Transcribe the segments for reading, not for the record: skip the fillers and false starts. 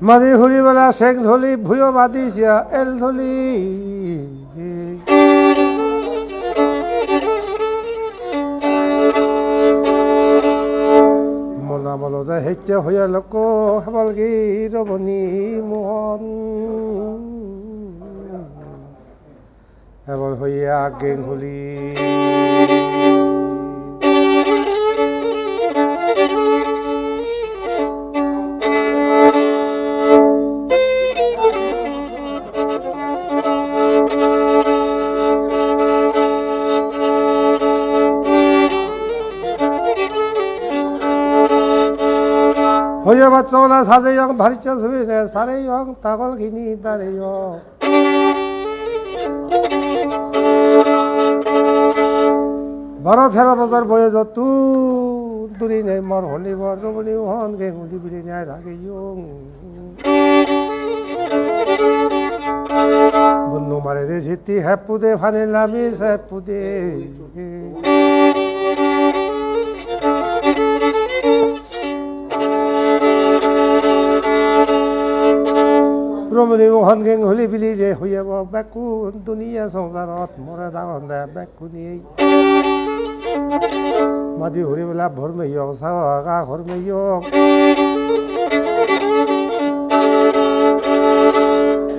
মাদি হুরি বেলা শেখ ধলি ভুয়ো বাদিছিয়া এল ধলি মনা বলতে হেচ্ছে হইয়া লোক হেবলগি রমণী মোহন হেবল হইয়া গেং হলি হইয়া বাচ্চা সাজে ইয়ং ভারিচ সুবিধে সারে ইয়ং তাগল ঘিনি তারে ইয়ং বারো 13 বছর বয়স তু দূরি নেই মর হলি বর রমণী হন গেঙ্গুলি বিলি নেয় রাগে ইয়ং বন্ধু মারে রে ঝিতি হ্যাপু দে ফানে লামিস হ্যাপু দে রমণী মোহন গেং হলি বিলি যে হইয়াব বেকুন দুনিয়া সংসারত মরে দাগন দে বেকুনি মাঝি হরি বেলা ভর মেয়ং সাগা ঘর মেয়ং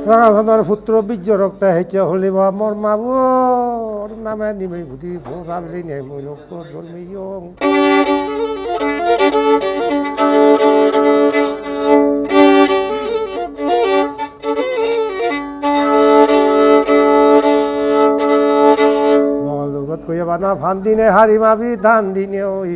রাঙাচন্দ্র পুত্র বীর্য রক্ত হেঁচে হলিব মর মাবুর নামে নিমে বুদ্ধি ভোসা বিলি নেই মই লোক জন্মিয়ং কইয়া বানা ফান দিনে হারি মাবি ধান দিনে ওই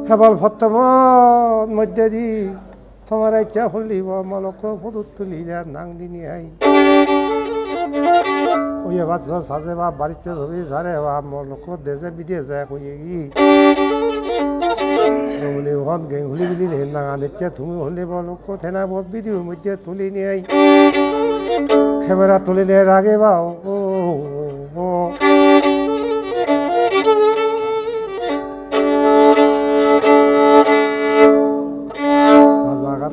হেবল ফতমন মধ্যে দি তোমার ইচ্ছা হলিব মলক ফুটুত তুলিলে নাং দিনি আই ওইয়া বাচ্চ সাজে বা বাড়িতে ছবি সারে বা মলক দেশে বিদেশে কইয়ে কি রমণী হন গেং হলি বিলি নে নাঙা নিচ্ছে তুমি হলিব লোক থেনা বদ বিদির মধ্যে তুলি নিয়ে আই ক্যামেরা তুলি নিয়ে রাগে বা ও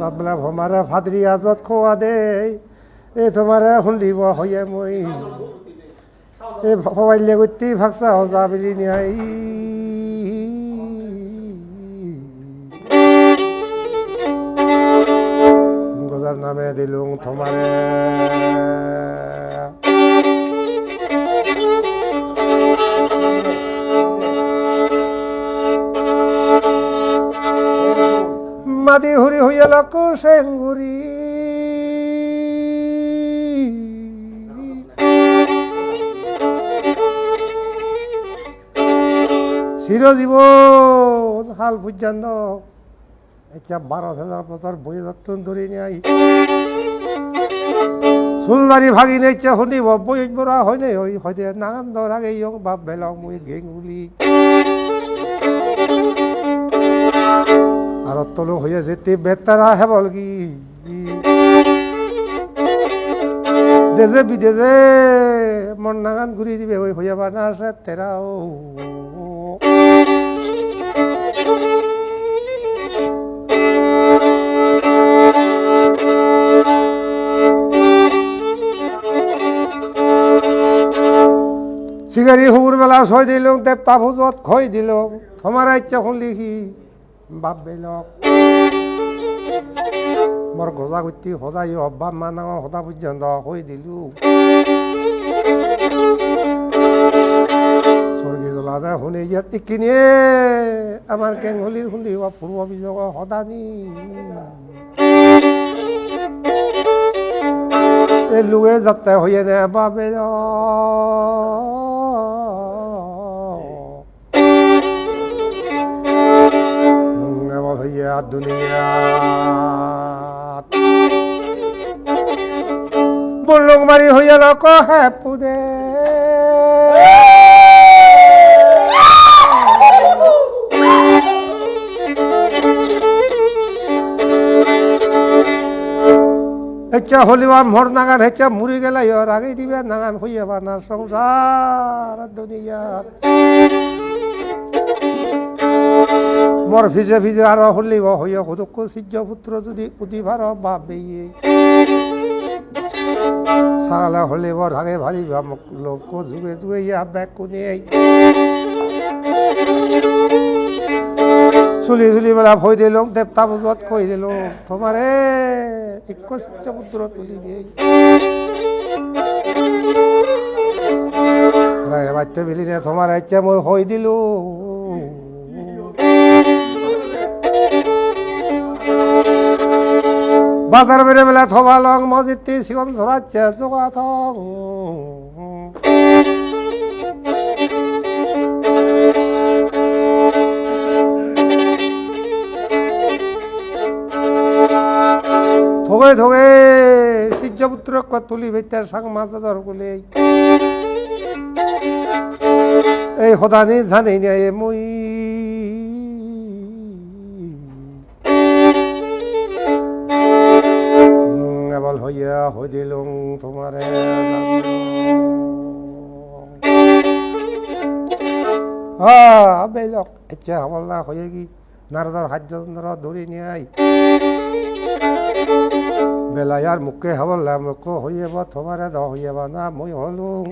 রাত বেলা ভমারে ভাদ্রি আজত খোয়া দে এ তোমারে শুনিব হয়ে মই এই ভবাইলে গতি ভাগসা হজা বিলি নিয়ে গজার নামে দিলুং তোমারে মাদি হুরি হইয়া লক সেঙ্গুরি চিরজীবন হাল পর্যন্ত এটা 12,000 বছর বয়ে যত্ন ধরে নাই চুলদারি ভাগি নেছে শুনিব বই বরা হয় নাই ওই হয়তো নাগান দর আগে ইয়ং বাপ বেলং মুই গেঙ্গুলি আর তলু হয়ে যেতে বেতারা হেবল কি দেশে বিদেশে মন নাগান ঘুরি দিবে ওই হইয়া বানা তেরাও সিগারি হুবুর বেলা ছয় দিলুং দেবতা ভোজত খই দিলুং তোমার ইচ্ছা লিখি বাপ বেলক মোর গজা গুটি সদায় অব্বা মানা সদা পর্যন্ত হই দিলু স্বর্গী জ্বলাদে শুনি ইয়াত টিকিনিয়ে আমার কেংহলির শুনি পূর্ব বিজয় সদানি এই লুয়ে যাতে হইয়ে নে বাবে হইয়া দুনিয়া বলুক মারি হইয়া লক হে পুদে হেচ্ছা হলিবা মোর নাগান হেচ্ছা মুড়ি গেলে ইয়র আগে দিবে নাগান হইয়া বানার সংসার দুনিয়া মোর ভিজে ভিজে আর হলিব হইয়া হুদক্ষ সূর্য পুত্র যদি উদিভার বাবে সালা হলিব রাগে ভারি লোক যুগে যুগে ইয়া ব্যাগ কোনে চুলি চুলি বেলা ভয় দিলুম দেবতা বুজত কই দিলুম তোমারে এক সূর্য পুত্র তুলি দিয়ে রাগে বাড়তে বিলি নে তোমার ইচ্ছা মই হই দিলু বাজার বেড়ে বেলা থবা লং মসজিদটি সিগন ছড়াচ্ছে জোগা থং থগে থগে সূর্যপুত্র তুলি বেতার সাং মাছ ধরগুলি এই সদানি জানি নিয়ে মই এবাল হইয়া হই দিলুম তোমারে বেলক এতিয়া হবল না হয়ে কি নারদার হাজ্য ধরি নিয়ে বেলায়ার মুখে হবল না মুখ হইয়াব তোমারে দ হইয়াব না মই হলুম